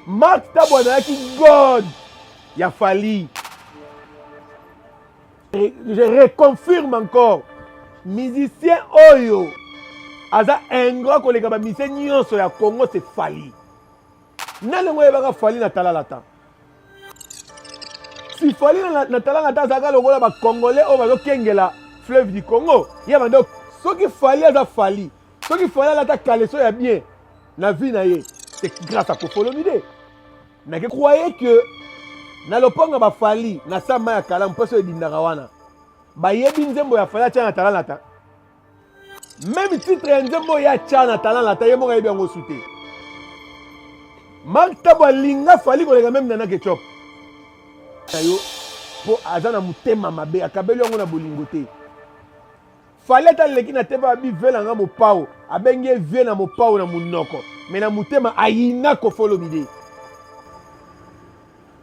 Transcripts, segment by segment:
Mark Tabo qui God. Il a fallu. Je reconfirme encore. Musicien Oyo. Aza ingrat ko les musicien nyonso ya Congo c'est fallu. Nalengo yebaka fallu na talalata. Si fallu na talalata zaka lokola ba congolais o bazo kengela fleuve du Congo. Ya bando soki fallu aza fallu. Soki fallu la ta kaleso ya bien na vie na ye. C'est grâce à Kofolomide. Na ke croyez que na loponga ba fallu na samba ya kala mposo edindaka wana. Ba yebi nzembo ya fallu cha na talalata. Même titre ya nzembo ya cha na talalata ye mo yebi yango sute. Mark Tabo linga fallu ko lega même nana ketchup. Ayo po azana mutema mabe akabeli yango na bolingote. Fallu ta leki na teba bi vela nga mo pao abenge vie na mo pao na munoko. Mais na mutema ayina Kofolomide.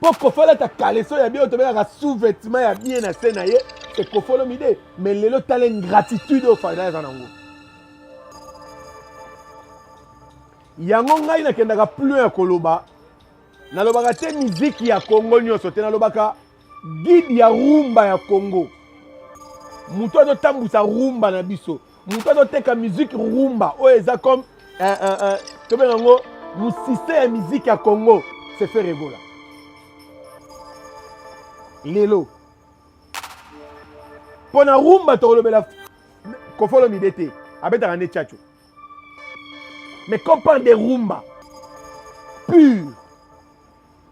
Pour Kofola ta kaleso ya bien otobela sous-vêtement ya bien na scène ye c'est Kofolomide mais lelo tala ingratitude au fada za nango. Yango ngai na kendaka plus ya koloba. Na lobaka te musique ya Congo nyonso te na lobaka guide ya rumba ya Congo. Muto do tambusa rumba na biso. Muto do teka musique rumba o eza comme tobela ngo musicien ya musique ya Congo c'est fait Regola. Lelo pona rumba tolobela Kofolomide te abeta ne tchacho. Mais quand on parle de rumba pur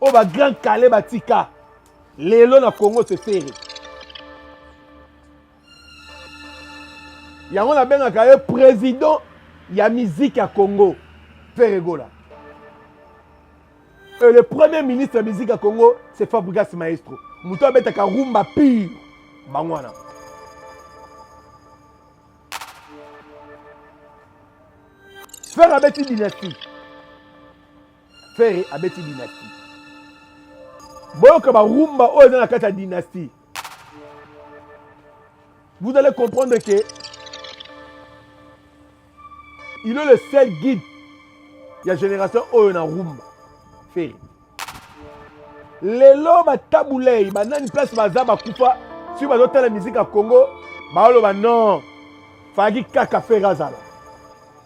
o ba grand calé batika lelo na Congo c'est ferré. Yango na benga ka président ya musique à Congo Ferregola. Et le premier ministre de la musique à Congo c'est Fabregas Maestro. Muto betaka rumba pur bangwana. Faire abeti dynastie. Faire abeti dynastie. Boyoka ba rumba o dans la kata dynastie. Vous allez comprendre que il est le seul guide. Il y a génération o na rumba. Faire. Lelo ba tabulei ba nani place baza ba kufa si ba zotala musique à Congo ba lo ba non fagi kaka ferazala.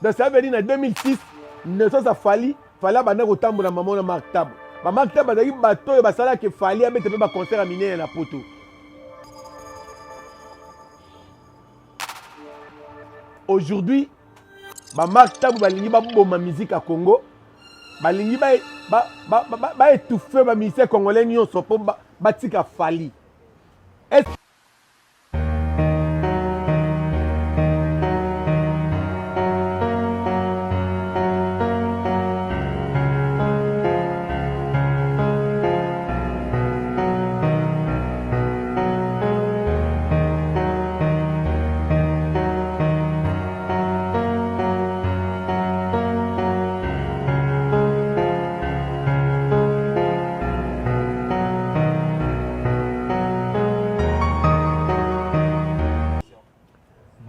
Donc ça veut dire en 2006 ne ça fallait bana kotambola maman na Mark Tabo. Ba Mark Tabo bazaki bato ba sala ke fallait abete ba concert à miner na poto. Aujourd'hui ba Mark Tabo balingi ba bomba musique à Congo. Balingi ba étouffer ba musicien congolais nyonso po batika fali.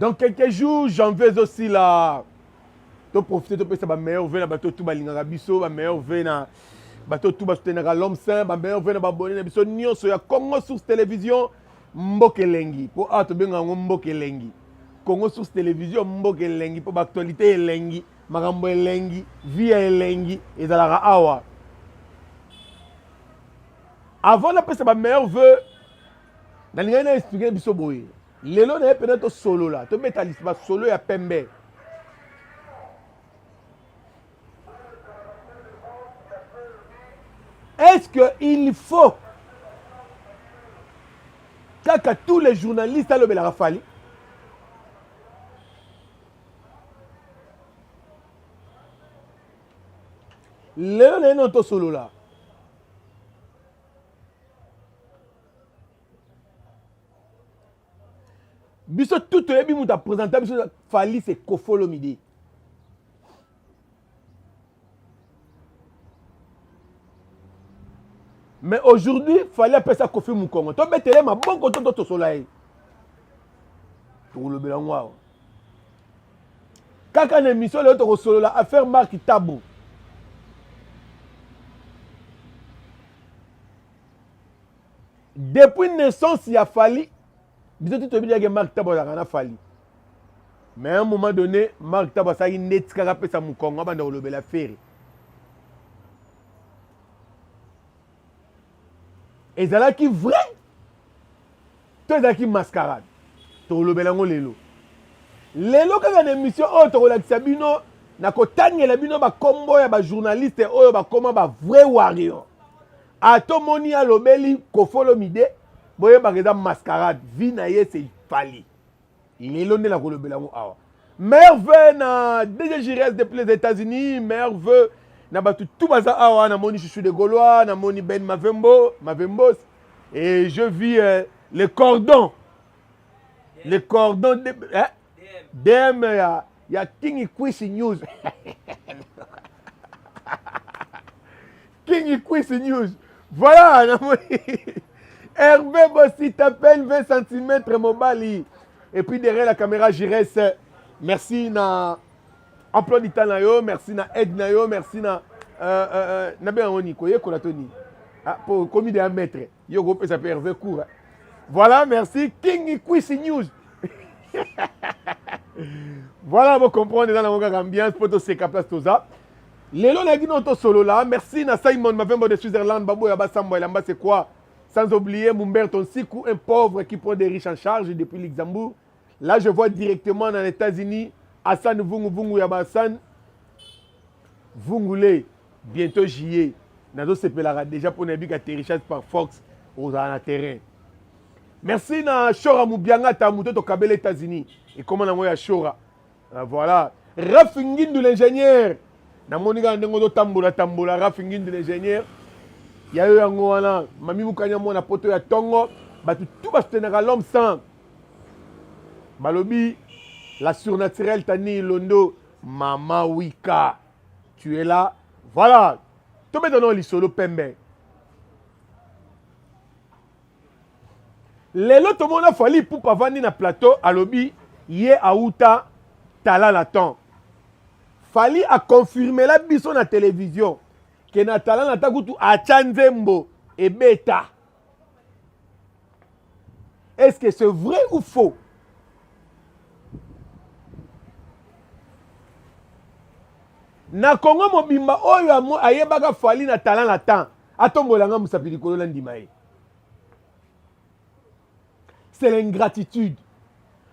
Dans quelques jours, j'en vais aussi là. De profiter de ça, meilleur vin, bateau tout balinga biso, meilleur vin, bateau tout bastenera l'homme saint, meilleur vin, babonné biso nyon so ya Congo Source Télévision, Mbokelengi. Pour ato benga Mbokelengi. Congo Source Télévision, Mbokelengi. Pour l'actualité elengi, magambo elengi, vie elengi, et zalara awa. Avant d'appeler ça, meilleur vœu, dans les gens expliqué biso boye. Lelo na peut-être solo là, to métaliste ba solo ya pembe. Est-ce qu'il faut que tous les journalistes alobé la rafali? Lelo na non solo là. Biso tout le monde a présenté biso fali c'est Kofolomide. Mais aujourd'hui, il fallait appeler ça Kofi Mukongo. Tu as ma bon côté de ton soleil. Pour le bélangois. Quand on émission, l'autre solo là, affaire Mark Tabo. depuis naissance il a fallu biso tout obi que Marc Tabo a fallu mais à un moment donné Marc Tabo ça il net kaka pesa mukongo banda olobela fere ezalaki vrai to ezalaki mascarade to olobela ngo lelo kaka na émission oyo tokolakisa bino na kotangela bino bakombo ya bajournaliste oyo bakoma ba vrai warrior atomoni alobeli Kofolomide boyebaka eza mascarade vie na ye c'est fali lelo nde na kolobela ngo awa meilleur vœu na DG Jires depuis les États-Unis meilleur vœu na bato tout baza awa namoni Chouchou de Gaulois namoni Ben Mavembos et je vis les cordons de DM ya King Quiz News King Quiz News voilà namoni Hervé Bossi t'appelle 20 cm mobali et puis derrière la caméra Jires merci na emploi du temps na yo merci na aide na yo merci na bien oni ko yekola toni pour commis de 1 mètre yo go pesa Hervé court voilà merci King Quiz News voilà vous comprenez dans la ambiance pour se place tout ça lelo na gino to solo là merci na Simon Mavembo de Switzerland babo ya basambo elamba c'est quoi sans oublier Mumberto Siku un pauvre qui prend des riches en charge depuis Luxembourg là je vois directement dans les États-Unis Hassan Vungu ya Hassan Vungule bientôt JE nazo sepelara déjà pour nebi atterrissage par Fox aux terrain merci na Shora Mubianga ta muto to kabele États-Unis et comment na moya Shora voilà Rafingindu l'ingénieur na monika ndengo to tambola Rafingindu l'ingénieur ya yo yango wana mami mukanya mona poto ya tongo batu tout bastenaka l'homme sang balobi la surnaturelle Tani Londo Mama Wika tu es là voilà to metano lisolo pembe lelo to mona fali pour pavandi na plateau alobi ye auta talala temps fali a confirmer la biso na télévision que na talala takutu acha nzembo et beta est-ce que c'est vrai ou faux na Congo mobimba oyo ayebaka fali na talala temps atongolanga musapili kolola ndima ye c'est l'ingratitude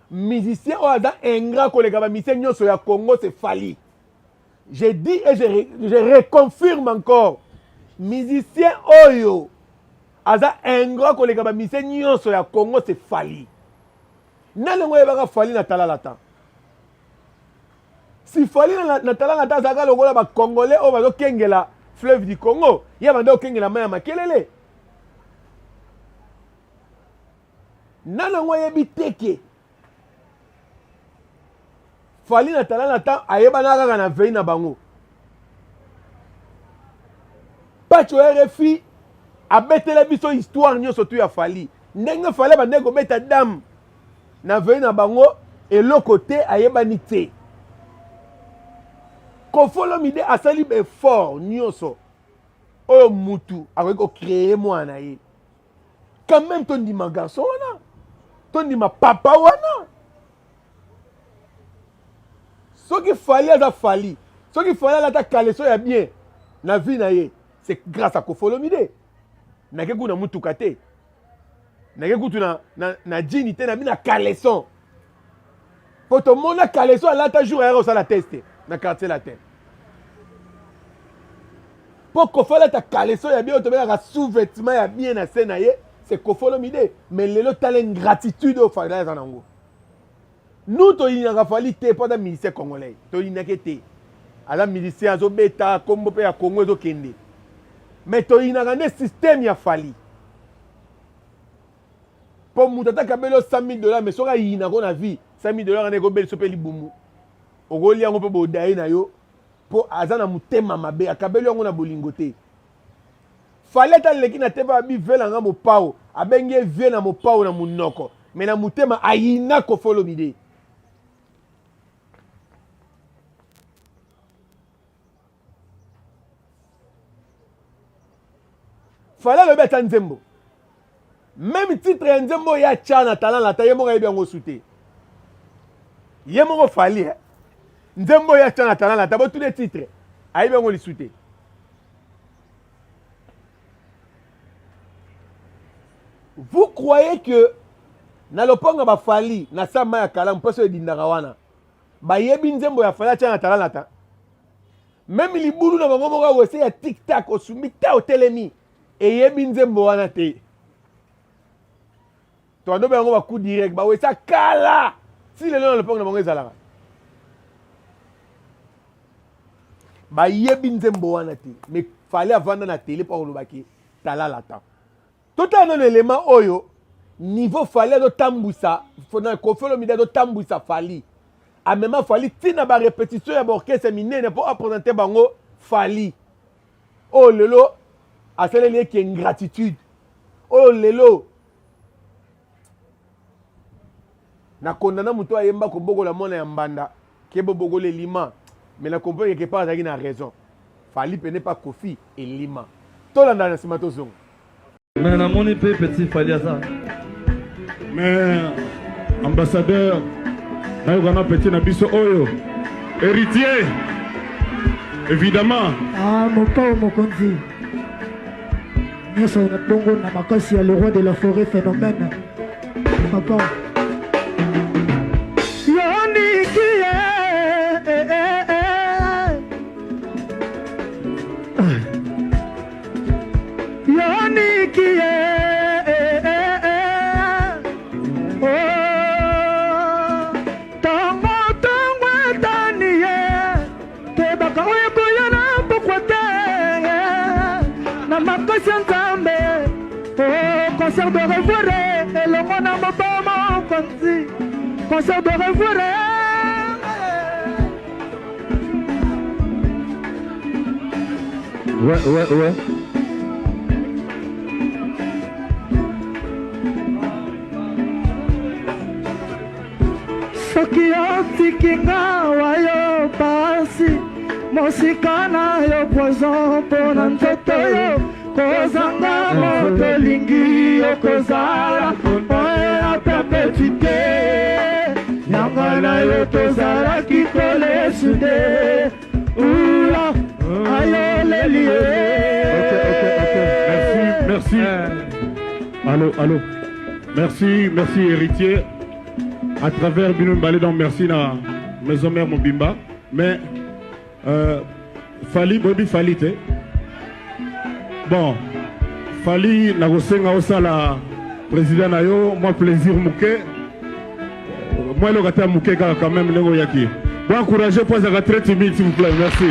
musicien oyo ingrat koleka bamisien nyonso ya Congo c'est fali je dis et je reconfirme encore musicien oyo aza ingrat koleka bamisien nyonso ya Congo c'est fali nalengo oyebaka fali na talala temps si fali na talala temps azalaka lokola bacongolais oyo bazokengela fleuve du Congo ye banda okengela mai ya makelele nalengo oyebi teke fali na talala temps ayebana kaka na vei na bango pacho RFI abetela biso histoire nyonso tu ya fali ndenge fali bande kobeta dame na vei na bango eloko te ayebani te Kofolomide asali effort nyonso oyo mutu akoki kocréer mwana ye quand même tondima garçon wana tondima papa wana soki fali aza fali soki fali alata kaleso ya bien na vie na ye c'est grâce à Kofolomide nake kuna mutuka te nake kutu na jini te na bina kaleson po tomona kaleson alata jour ayaka osala teste na quartier latin po kofala ta kaleson ya bien otobelaka sous-vêtement ya bien na se na ye c'est Kofolomide mais lelo tala ingratitude oyo fali aza nango nous toyinaka fali te mpo aza musicien congolais toyinaka te aza musicien azobeta kombo mpe ya Congo ezokende mais toyinaka nde système ya fali mpo moto atakabeli o $100,000 mais soki ayinako na vie $100,000 ane ekobeliso mpe libumu okolia yango mpe bodaye na yo mpo aza na motema mabe akabeli yango na bolingo te fali ata leki na te babi vie nanga mopao abengi ye vie na mopao na monoko mais na motema ayina Kofolomide fali alobi ata nzembo même titre ya nzembo ya tchana talent la taye moko yebi yango souté ye moko fali nzembo ya tchana talent la tabo tous les titres ayebi yango li souté vous croyez que na loponga ba fali na sama ya kala mposo edindaka wana ba yebi nzembo ya fali tchana talent la ta même libulu na bango moko wese ya tic-tac osumi ta otelemi eyebi nzembo wana te to ando bango ba coup direct ba wese kala si lelo na loponga na bango ezalaka ba yebi nzembo wana te mais fallait avanda na télé pa olobaki talala ta total non élément oyo niveau fallait do tambousa fona kofelo mida do tambousa fali a même fali tina ba répétition ya orchestre minene pour présenter bango fali oh lelo a celle lié qui ingratitude oh lelo na kondana muto ayemba ko bogola mona ya mbanda ke bogole lima mais la comprendre quelque part il a raison fali pene pas Kofi et lima to la na simato zongo mais na moni pe petit fali ça mais ambassadeur na petit na biso oyo héritier évidemment mon père mokonzi nyonso na bongo na makasi ya le roi de la forêt phénomène papa concert de revoir et le monde n'a pas mon fancy concert de revoir ouais soki otikinga wayo pasi mosikana yo poison pona nzoto yo kozanga moto lingi okozala oya perpétuité yanga na yo tozalaki kolesude oula ayo lelie merci allô merci héritier à travers Bino Mbalé donc merci na maison mère Mobimba mais fali bobi fali te bon fali na kosenga osala président na yo moi plaisir mouké moi le gata mouké quand même lengo yaki bon encourager pour ça très timide s'il vous plaît merci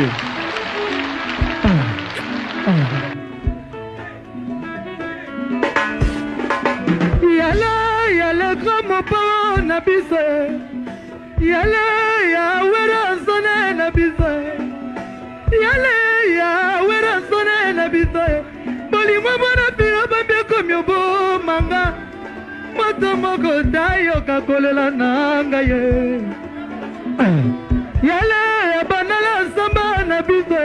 yala grand papa na biso yala ya wera zone na biso yala ya wera zone na biso bolimo bona pira babia komyobo manga moto moko dayo kakolela nanga ye yala ya banala samba na biso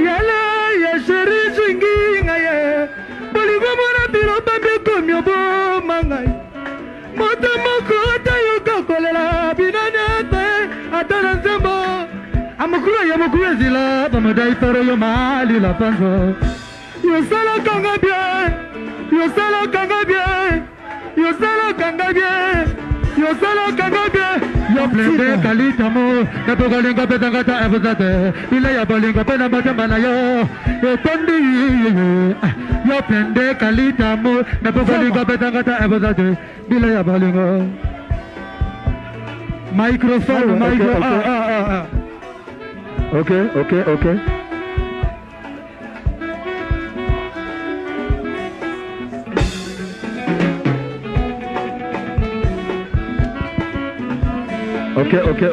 yala ya sheri jinginga ye bolimo bona pira babia komyobo manga moto moko dayo kakolela binanate atana nzembo amakuru ya makuru zila bamadai toro yo mali la panzo yo sala kanga bien yo sala kanga bien yo sala kanga bien yo sala kanga bien yo plende kalita mo na bogalinga petangata evzate ile ya bolinga pena matamba na yo tondi yo plende kalita mo na bogalinga petangata evzate ile ya bolinga microphone Ok.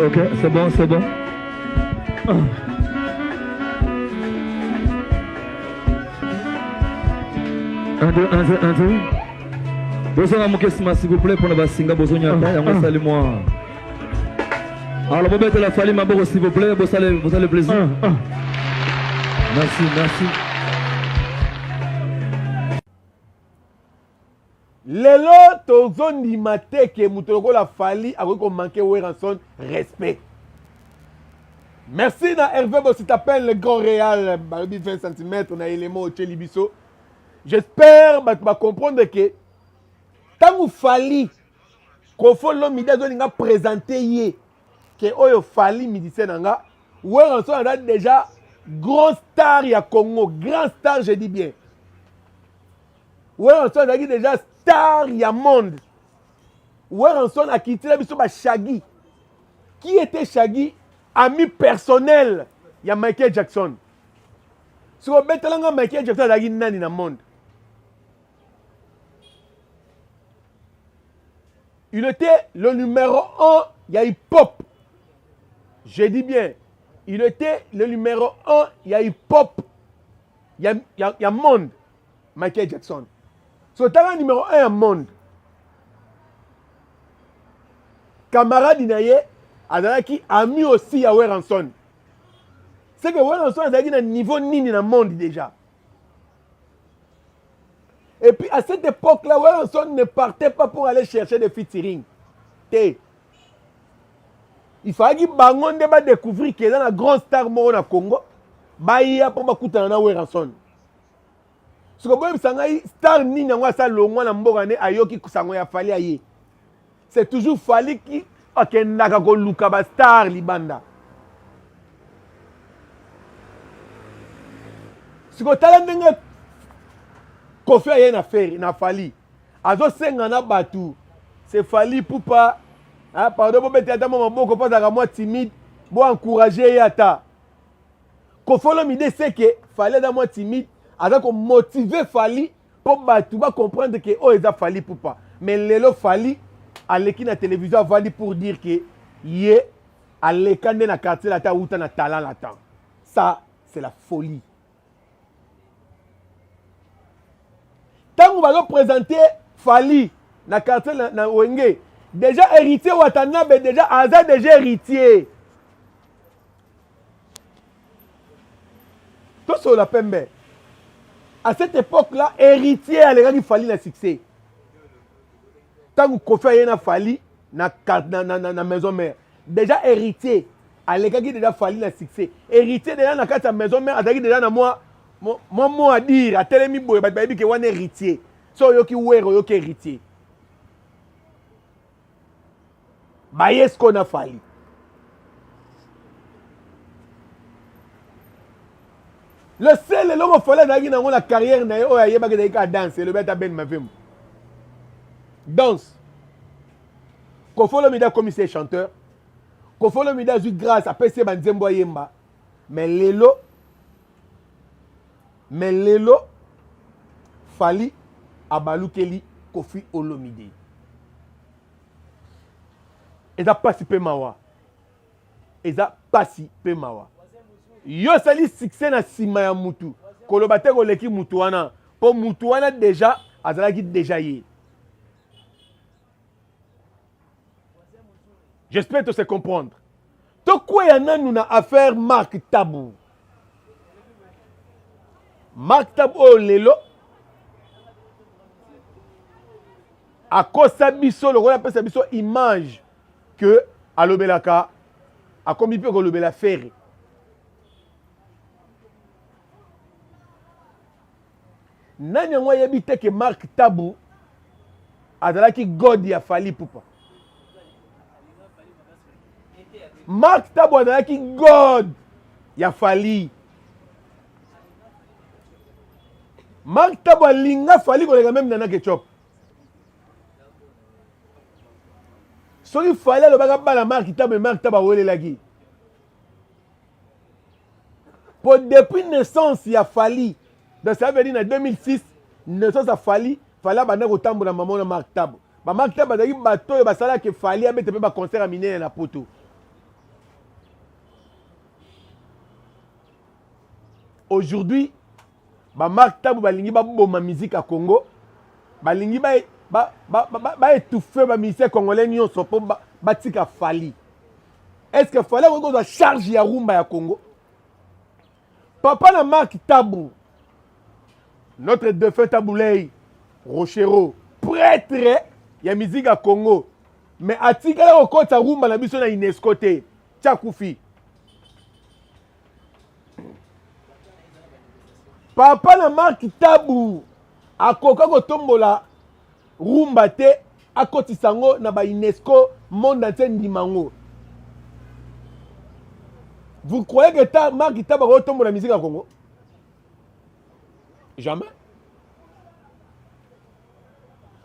Ok, c'est bon. Un, deux. Besoin de s'il vous plaît, pour la basinga, besoin de salut-moi. Alors, vous mettez la famille, ma bourre, s'il vous plaît, vous allez le plaisir. Merci. lelo tozondima te ke moto lokola Fally akoki komanke Weranson respect. Merci na Hervé Bossi t'appelle le grand réal, 20 cm na élément au Tchelibiso. J'espère que tu vas comprendre que tant que Fally Kofo Olomide a présenté que Oyo Fally Midicé Nanga, Weranson a déjà grand star ya Congo, grand star je dis bien. Weranson a déjà star ya monde. Weranson a quitté la biso ba Shaggy. Qui était Shaggy? Ami personnel ya Michael Jackson. Si vous mettez là Michael Jackson a nani na monde. Il était le numéro 1, il y a hip-hop. Je dis bien, il était le numéro 1, il y a hip-hop. Il y a monde, Michael Jackson. So, tu as le numéro 1 monde. Camarade Inaye, qui a mis aussi à Weranson. C'est que Weranson a un niveau nini dans le monde déjà. Et puis à cette époque-là, Weranson ne partait pas pour aller chercher des featuring. Il fallait qu'il va découvrir qu'il y a la grande star au Congo. Il y a pour Bakutana Weranson. Ce que vous savez, star ni n'a pas longue na mbogane ayoki kusango ya Fally aye. C'est toujours Fally qui akendaka ko luka ba star libanda. Ce que tala ndenge Kofi aye na faire na Fally. Azo senga na batu. C'est Fally Poupa. Ah pardon bo beti ata maboko pas à moi timide, bo encourager yata. Kofi Olomide c'est que Fally da moi timide. Avec motiver Fally pour batu ba comprendre que oh eza Fally Poupa. Mais lelo Fally à l'équipe na télévision Fally pour dire que yé à l'écande na quartier la ta outa na talent latent. Ça c'est la folie. Tant qu'on va présenter Fally na quartier na Wenge, déjà héritier Watanabe déjà Aza déjà héritier. Tout sur la pembe. À cette époque-là, héritier à l'égard du Fally na succès. Tant que Kofi Aye na Fally na maison mère. Déjà héritier à l'égard déjà Fally na succès. Héritier déjà na carte maison mère, à déjà na moi à dire à telemi boy ba baby que wana héritier. So yoki wero yoki héritier. Ba yes ko na Fally. Le seul et l'homme fallait d'aller dans la carrière na yo aye ba ke ka danser le beta ben ma femme. Danse. Kofi Olomide comme c'est chanteur. Kofi Olomide a eu grâce à PC Banzembo Yemba. Mais lelo Fally abalukeli Kofi Olomide. Eza pasi pe mawa. Eza pasi pe mawa. Yo sali succès na sima ya mutu. Koloba te koleki mutu wana. Po mutu wana déjà azalaki déjà yé. J'espère te se comprendre. To quoi yana nous na affaire Mark Tabou. Mark Tabou lelo a kosa biso le roi pesa biso image que alobelaka a combi pe ko lobela faire. Nani ngwa yebi te que Mark Tabou azalaki God ya Fally Poupa. Mark Tabou azalaki God ya Fally. Mark Tabou alinga Fally koleka même nana ketchup. Soki Fally alobaka bala Mark Tabou awelelaki. Pour depuis naissance ya Fally. Donc ça veut dire en 2006, naissance a Fally abanda kotambola maman na Mark Tabou. Ba Mark Tabou azaki bato e basala ke Fally abete pe ba concert a miner na poto. Aujourd'hui, ba Mark Tabou balingi ba boma musique à Congo, balingi ba étouffer ba musicien congolais nyonso po ba tika Fally. Est-ce que Fally a charge ya rumba ya Congo? Papa na Mark Tabou, notre défunt Taboulay, Rochero, prêtre ya musique à Congo. Mais atikala okota rumba na biso na UNESCO te. Tchakufi. Papa na Mark Tabu akoka kotombola rumba te akotisango na ba UNESCO monde entier ndimango. Vous croyez que Mark Tabu akotombola musique à Congo? Jamais.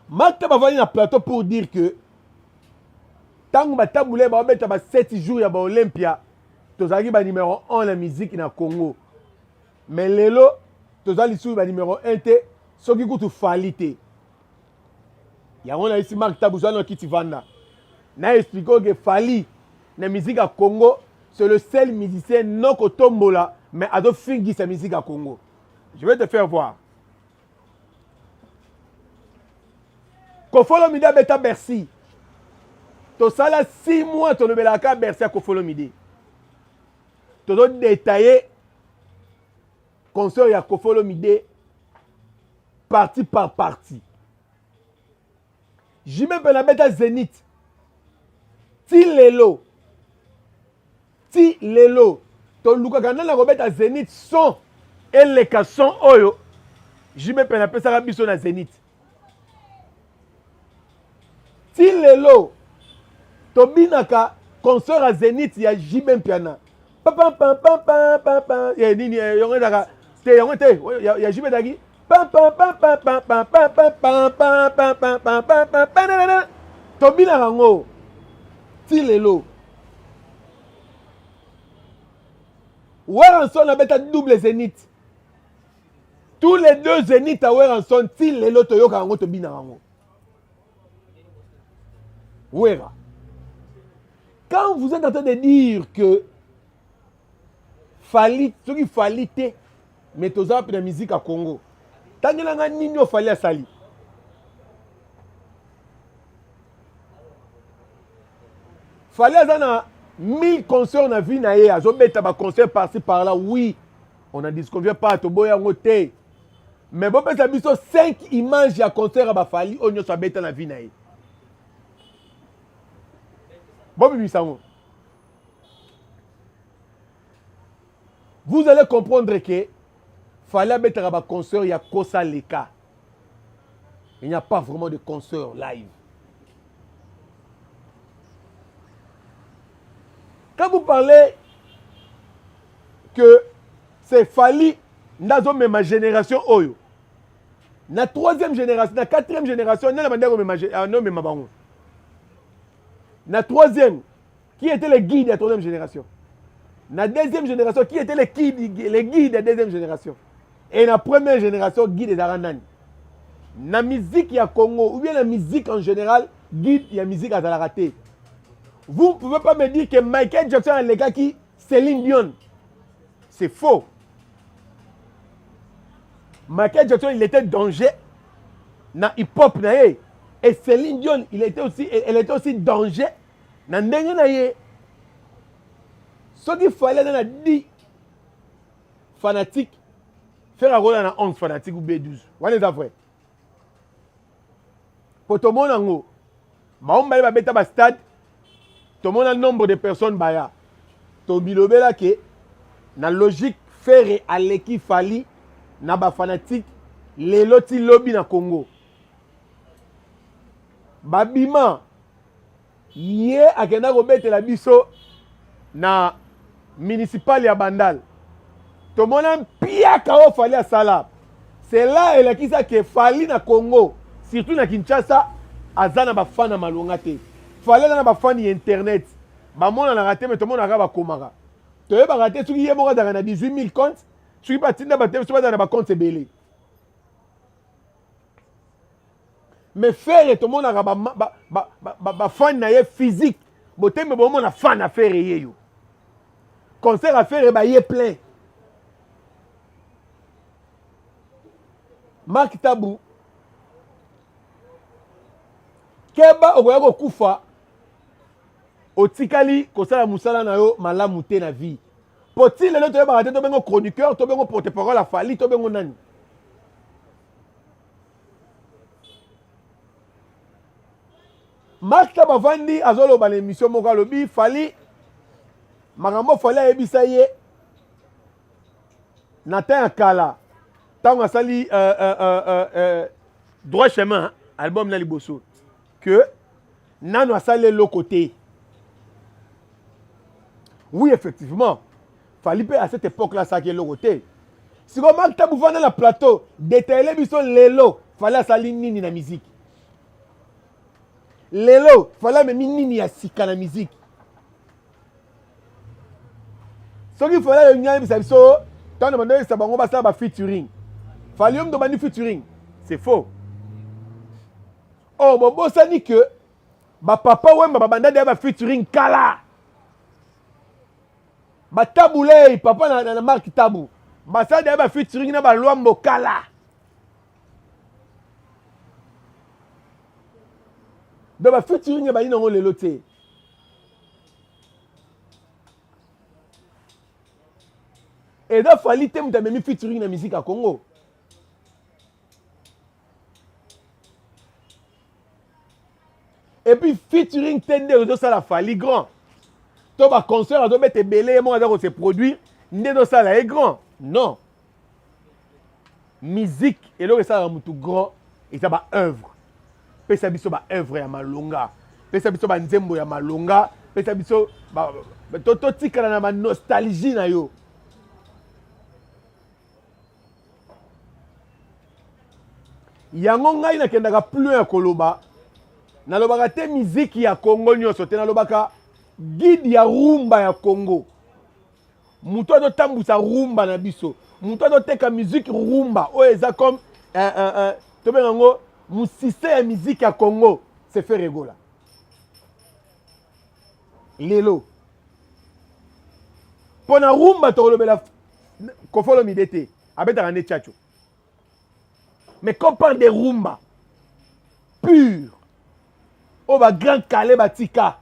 Mark Tabu va na plateau pour dire que tant que Taboulé va mettre 7 jours à Olympia, tozaki ba numéro 1 la musique na Congo. Mais lelo tozali sou ba numéro 1 te soki kutu falite. Ya on a ici Mark Tabu na kiti vanda. Na expliqué que Fali na musique à Congo, c'est le seul musicien non kotombola mais ado fingi sa musique à Congo. Je vais te faire voir. Kofolo Mide beta Bercy. To sala 6 mois to lebelaka Bercy à Kofolo Mide. To do détailler concert ya Kofolo Mide partie par partie. Jimé Benabeta Zénith. Ti lelo. To luka kanana robeta Zénith son et les son oyo. Jimé Benabeta biso na Zénith. Ti lelo. To binaka concert à Zénith ya Jimé Piana. Pam pam pam pam pam pam. Ya nini yonga daka. Te yonga te ya Jimé dagi. Pam pam pam pam pam pam pam pam pam pam pam pam pam pam pam pam. To binaka ngo. Ti lelo. Weranson a beta double Zénith. Tous les deux Zénith à Weranson, ti lelo to yoka ngo to binaka ngo. Wera. Quand vous êtes en train de dire que Fali, ce qui Fali te, mais tous les la musique à Congo, tant que l'on a nino Fali à Sali. Fali à 1000 concerts na vie na ye, azo beta ba concert par-ci par-là, oui, on n'en disconvient pas, to boya ngote. Mais bon, ça biso 5 images à concert à ba Fali, on y a beta na vie na ye. Vous allez comprendre que fallait mettre un concert, il y a Kosa Leka. Il n'y a pas vraiment de concert live. Quand vous parlez que c'est Fali, dans ma génération, oyo. La 3e génération, la 4e génération, la 3e, qui était le guide de la 3e génération. La 2e génération, qui était le guide de la 2e génération. Et la 1re génération, guide des Arandani. La musique, il y a Congo, ou bien la musique en général, guide, il y a musique à la raté. Vous ne pouvez pas me dire que Michael Jackson est le gars qui Céline Dion. C'est faux. Michael Jackson, il était danger dans hip-hop. Et Céline Dion, elle était aussi danger dans le ce qu'il fallait dans la 10 fanatiques, faire un rôle dans 11 fanatiques ou B12. Voilà les affaires. Pour tout le monde, on va mettre un stade, tout le monde a le nombre de personnes. Tout le monde a la logique faire à l'équipe Fali, na ba fanatique, les loti lobby na Congo. Babima, yé akenda robete la biso na municipal ya Bandal. Tout le monde a pia kao Fali à Sala. C'est là et qui ça que Fali na Congo, surtout na Kinshasa, azana ba fan na malongate. Fali na ba fan internet. Ba mona na raté mais tout le monde a ba komara. Tu ba raté tu yé moko dans 18 000 comptes. Tu pas tinda ba tu pas dans ba compte belé. Mais faire tout le monde a ba fan na ye physique. Boté mais bon na fan à faire yo. Concert à faire ba yé plein. Mark Tabu Keba okoya kokufa otikali kosala musala na yo malamu te na vie. Poti lelo to ba to bengo chroniqueur, to bengo porte-parole à Fali, to bengo nani. Mark Tabavandi azoloba l'émission moko alobi fali makambo fali ayebisa ye na temps ya kala ntango asali droit chemin album na liboso que nano asali eloko te. Oui, effectivement, fali pe à cette époque là ça qui eloko te. Si on Mark Tabavandi na plateau détaillé biso lelo fali asali nini na musique. Lelo fallait me nini ya sika na musique. Ce qu'il fallait le nyami biso tant de ça bango basa ba featuring. Fallait me demander featuring. C'est faux. Oh bon ça ni que ba papa ouais ba banda de ba featuring kala. Ba taboulé papa na marque tabou. Ba ça de ba featuring na ba lwambo kala. Donc, le featuring est dans le loté. Et donc, il fallait que tu aies featuring dans la musique à Congo. Et puis, featuring, tu ça la fallait grand. Tu as un concert, tu as mettre belé, moi, tu as produit. Tu ça là est grand. Non. Musique, et là, ça a tout grand. Et ça va œuvre. Pesa biso ba œuvre ya malonga, pesa biso ba nzembo ya malonga, pesa biso ba to tikala na ba nostalgie na yo. Yango ngai na kendaka plus ya koloba na lobaka te musique ya Congo nyonso te na lobaka guide ya rumba ya Congo. Muto do tambusa rumba na biso, muto do teka musique rumba o eza comme to bengango mon système de musique à Congo, c'est fait rigoler. Lelo. Pour la rumba, tu as le kofolo midete. Abeta rane tchacho. Mais quand on parle de rumba, pur, au bas grand calé batika,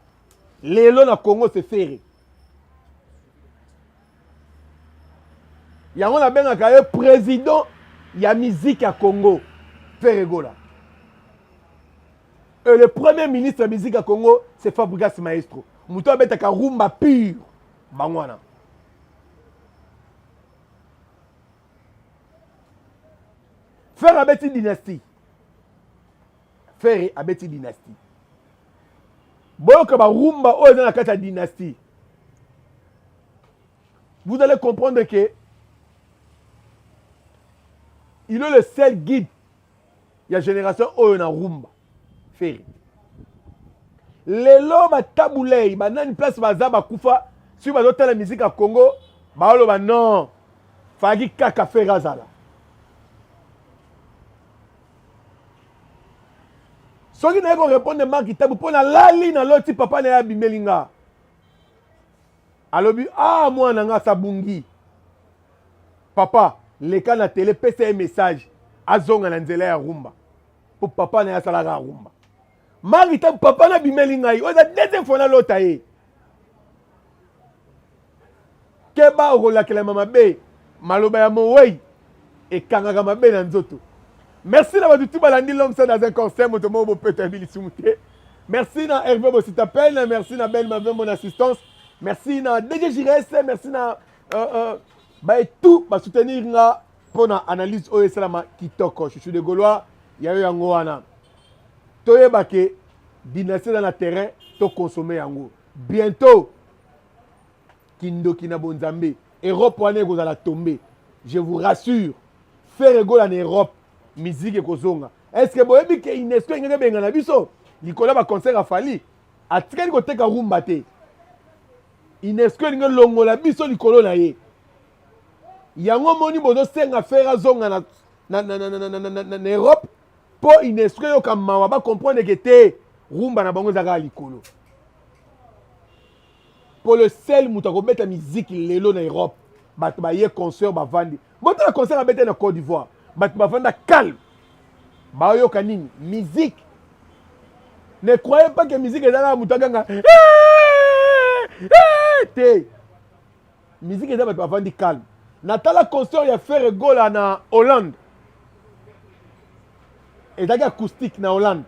lelo na Congo c'est fait. Yango na benga kaye président ya musique à Congo, fait rigoler. Le premier ministre de la musique à Congo, c'est Fabregas Maestro. Mouto abetaka rumba pur. Bangwana. Faire abeti dynastie. Faire abeti dynastie. Boyoka ba rumba oyo na kata dynastie. Vous allez comprendre que il est le seul guide. Il y a génération oyo na rumba. Faire. Lelo ba taboulé, ba nani place baza ba kufa, si ba la musique à Congo, ba lo ba non. Fagi kaka faire azala. Soki na ko répondre Mark Tabou pona lali na loti papa na ya bimelinga. Alobi ah moi nanga sabungi. Papa, le cas na télé pese un message azonga na nzela ya rumba. Pour papa na ya sala ga rumba. Mark Tabou papa na bimelinga yi, oza deuxième fois na lota ye. Keba okola kela mama be, maloba ya mowei et kangaka mabe na nzoto. Merci d'avoir tout balandi l'homme ça dans un concert motomo bo peut bilisumuté. Merci na Hervé Bossitapel, merci na Ben Mave mon assistance. Merci na DG Jires, merci na ba tout ba soutenir nga pour na analyse o esalama kitoko. Je suis de Gaulois, ya yo yango wana. Toyeba ke dynastie dans le terrain, to consommer yango. Bientôt Kindoki na Bonzambe, Europe wane go la tomber. Je vous rassure, faire ego en Europe, musique et kozonga. Est-ce que boyebi ke UNESCO ngenge benga na biso? Likola ba concert a fali. Atikali ko teka rumba te. UNESCO ngenge longola biso likolo na ye. Yango moni bozo senga faire zonga na Europe po UNESCO yo kamawa ba comprendre que te rumba na bango zaka likolo. Pour le seul mouta ko beta musique lelo na Europe, bat ba ye concert ba vandi. Moto la concert a beta na Côte d'Ivoire, bat ba vanda calme. Ba yo kanini musique. Ne croyez pas que musique est dans la mouta ganga. Te. Musique est dans ba vandi calme. Natala concert ya faire gola na Hollande. Et daga acoustique na Hollande.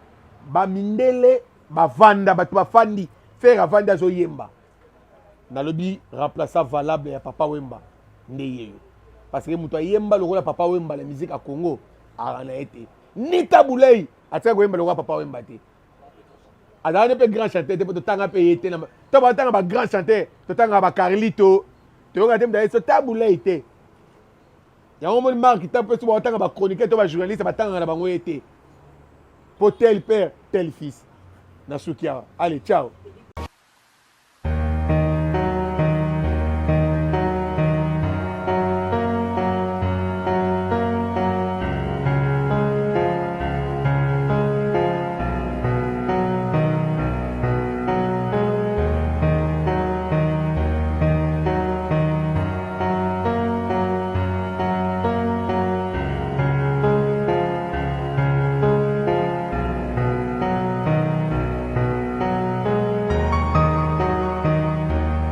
Ba mindele bavanda bato bafandi faire avandi azoyemba nalobi remplaçant valable ya Papa Wemba nde yeyo parce que moto ayemba lokola Papa Wemba la musique à Congo arana ete Nita Boulay atia koyemba lokola Papa Wemba te azalaki mpe grand chanteur te mpo totanga mpe ye te to batanga ba grand chanteur totanga ba Carlito toyoka te mdaye so ta Boulay te yango moni marque ta mpe so batanga ba chroniqueur to ba journaliste batanga na bango ye te po tel père tel fils na suki awa allez ciao